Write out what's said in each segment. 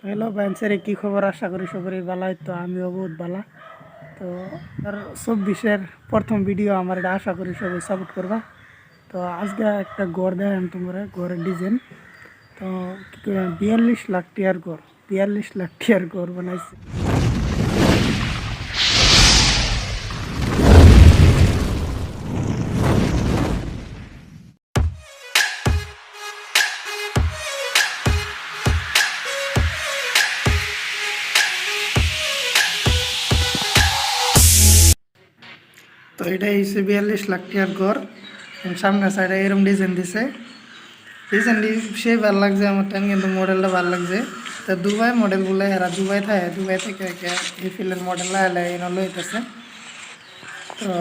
তো হ্যালো ব্যান্সের কি খবর? আশা করি সবারই ভালো। তো আমিও বহুত ভালো। তো আর 24-এর প্রথম ভিডিও আমার এটা, আশা করি সবাই সাপোর্ট করবা। তো আজকে একটা ঘর দেখাম তোমরা, ঘরের ডিজাইন। তো কি করে 42 লাখ টিয়ার ঘর, 42 লাখ টিয়ার ঘর বানাইছে। তো এটাই হচ্ছে 42 লাখ টিয়ার ঘর। সামনের সাইডে এরকম ডিজাইন দিছে। ডিজাইনটি সেই ভালো লাগছে আমার টাইম, কিন্তু মডেলটা ভালো লাগছে। তো দুবাই মডেলগুলো এরা দুবাই থেকে এই ফিল্ডের মডেল এনে লইতেছে। তো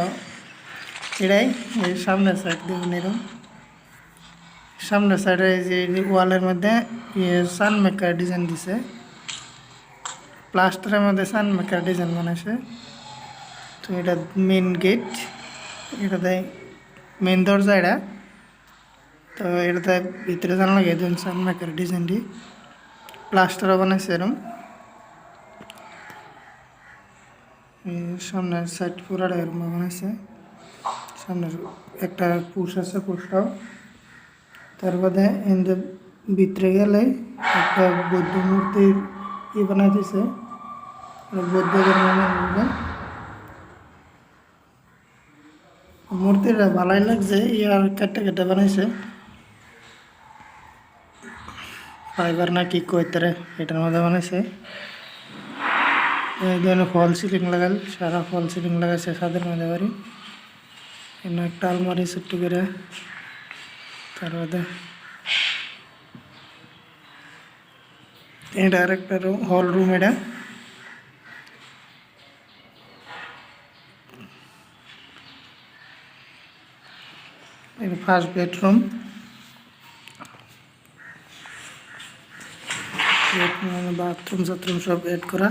এটাই এই সামনের সাইড দেখুন, এরকম সামনের সাইডে এই যে ওয়ালের মধ্যে সান মেকার ডিজাইন দিছে, প্লাস্টারের মধ্যে সান মেকার ডিজাইন বানাইছে। তো এটা মেন গেট, এটাতে মেন দরজা এটা। তো এটাতে ভিতরে জানা লাগে একজন সান মেকার ডিজাইনটি প্লাস্টারও বানাইছে এরকম। সামনের সাইড পুরাটা এরকম বানাইছে। সামনের একটা পুষ আছে, পুষটাও। তারপরে এদের ভিতরে গেলে একটা বৌদ্ধ মূর্তির বানাই দিছে, বৌদ্ধ ধর্মের মূর্তিটা ভালোই লাগছে। ইয়ার কেটে বানাইছে, ফাইবার না কি কইতারে এটার মধ্যে বানাইছে। এই ধরনের ফল সিলিং লাগাল, সারা ফল সিলিং লাগাইছে ছাদের মধ্যে বাড়ি। এখানে একটা আলমারি ছোট্ট করে। তারপরে এটা আর একটা হল রুম। এটা ফার্স্ট বেডরুম। বাথরুম সাথরুম সব এড করা।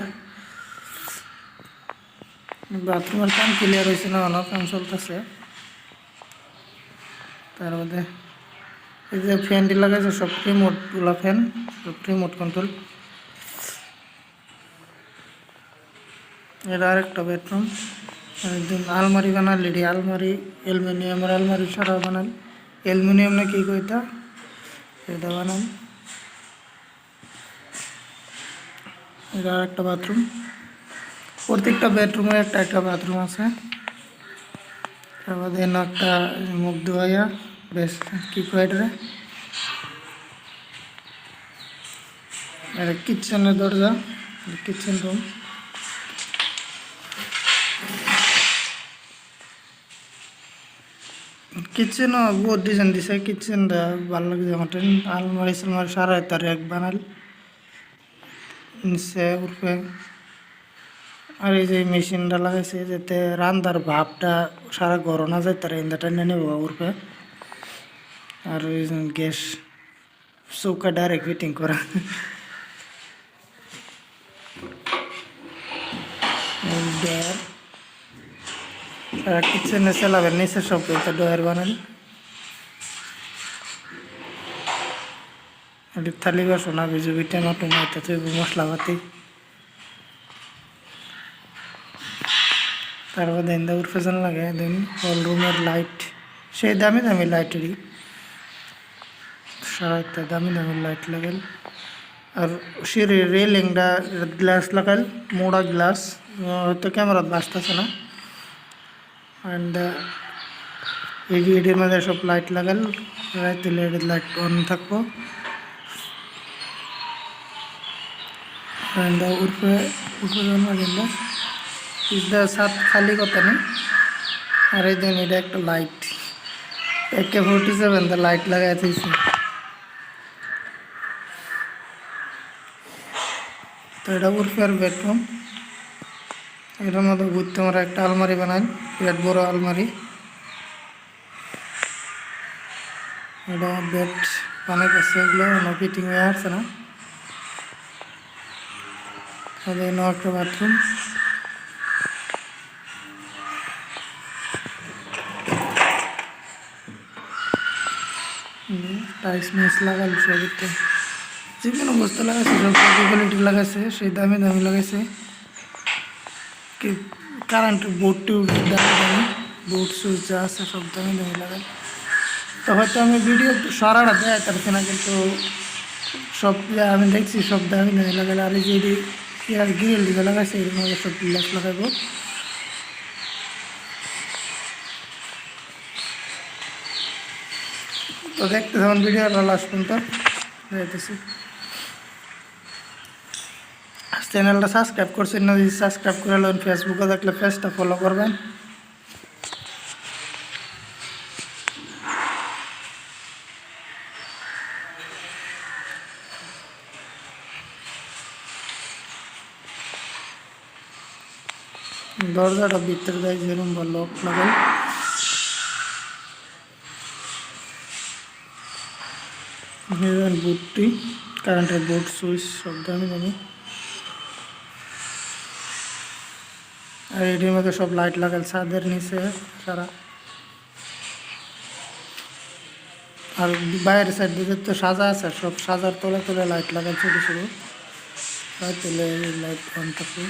বাথরুমের কাম ক্লিয়ার হয়েছে না, অনেক কাম চলতেছে। তার মধ্যে এই যে ফ্যানটি লাগাইছে সব রিমোটগুলা, ফ্যান সব রিমোট কন্ট্রোল। এটা আরেকটা বেডরুম। একদিন আলমারি বানাল, এটি আলমারি অ্যালুমিনিয়ামের আলমারি সারা বানাল, অ্যালুমিনিয়াম না কি কইতা এটা বানাল। এটা আরেকটা বাথরুম। প্রত্যেকটা বেডরুমে একটা একটা বাথরুম আছে। তারপরে একটা মুখ ধোয়া বেশ কি কয়টা। এটা কিচেনের দরজা, কিচেন রুম। কিচেনও বহুত ডিজাইন দিছে, কিচেনটা ভালো লাগছে আমার। আলমারি সালমারি সারা তার এক বানাল নিচে উঠবে। আর এই যে মেশিনটা লাগাইছে যাতে রান্দার ভাবটা সারা গরম না যায়, তারা ইন্দাটা নিয়ে নেব উঠবে। আর ওই গ্যাস চৌকা ডাইরেক্ট ফিটিং করা। ডয়ার কিচেনে চালাবেন, নিচে সব ডয়ার বানাল। থালি বাসন আবি জুবি টমেটো মাইতে তৈব মশলাপাতি। তারপর দেন দৌড় ফেজন লাগে। দেন হল রুমের লাইট সেই দামি দামি লাইটেরই, সারা দামি দামি লাইট লাগাল। আর সিঁড়ির রেলিংটা গ্লাস লাগাল, মোড়া গ্লাস, হয়তো ক্যামেরাত বাঁচতেছে না। অ্যান্ড এডির মধ্যে সব লাইট লাগাল, রাইতে লাইট অন থাকবো। উপরে ছাদ খালি কথা নেই। আর এই দিন এটা একটা লাইট AK-47 লাইট লাগাই দিয়েছে। তো এটা উর্ফের বেডরুম। এটার মধ্যে ঘুরতে আমরা একটা আলমারি বানাই, বিরাট বড় আলমারি। এটা বেড বানাই করছে, এগুলো ফিটিং হয়ে আসছে না। একটা বাথরুম। টাইলস মিস লাগাল সবতে। যে কোনো বস্তু লাগাইছে সব কোয়ালিটি লাগাইছে, সেই দামি দামি লাগাইছে। কি কারেন্টের বোর্ড টিউব দামি দামি, বোর্ড সুইচ যা আছে সব দামি দামি লাগাই। তো হয়তো আমি ভিডিও সারাটা দেয় পারছি না, কিন্তু সব আমি দেখছি সব দামি দামি লাগালে। আর এই যে ইয়ার গ্রিল দিকে লাগাইছে এরকম সব গ্লাস লাগাইবো। তো দেখতে থাকুন ভিডিওটা লাস্ট পর্যন্ত যাইতেছি। চ্যানেলটা সাবস্ক্রাইব করছেন না, যদি সাবস্ক্রাইব করে নেন, ফেসবুকে দেখলে পেজটা ফলো করবেন। দরজাটা ভিতরে দেয় যেরকম বা লক লাগাই। বুটটি কারেন্টের বোর্ড সুইচ সব দামি দামি। আর এটির মধ্যে সব লাইট লাগাল ছাদের নিচে সারা। আর বাইরের সাইড দিকে তো সাজা আছে, সব সাজার তলে তলে লাইট লাগাল ছোট ছোট তলে লাইট অন থাকে।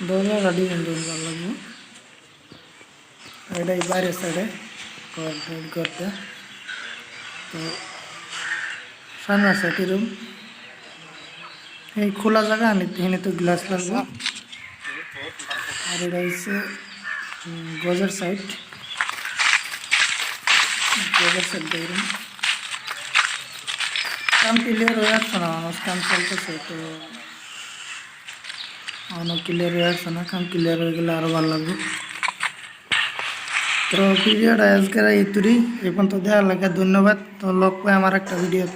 দরজা ডিজাইন ভালো লাগবে। এটাই বাইরের সাইডে ঘরটা। তো সামনের সাইডে রুম, এই খোলা জায়গা এখানে তো গ্লাস লাগবে। আর এটা হচ্ছে গজের সাইড, দেখুন কাম ক্লিয়ার হয়ে আসছে না, মানুষ কাম চলতেছে। তো অনেক ক্লিয়ার হয়ে আসছে না, কাম ক্লিয়ার হয়ে গেলে আরও ভালো লাগবে। তো ভিডিওটা আজকের এই তুরি এই পর্যন্ত দেওয়ার লাগে ধন্যবাদ। তো লোক পাই আমার একটা ভিডিও।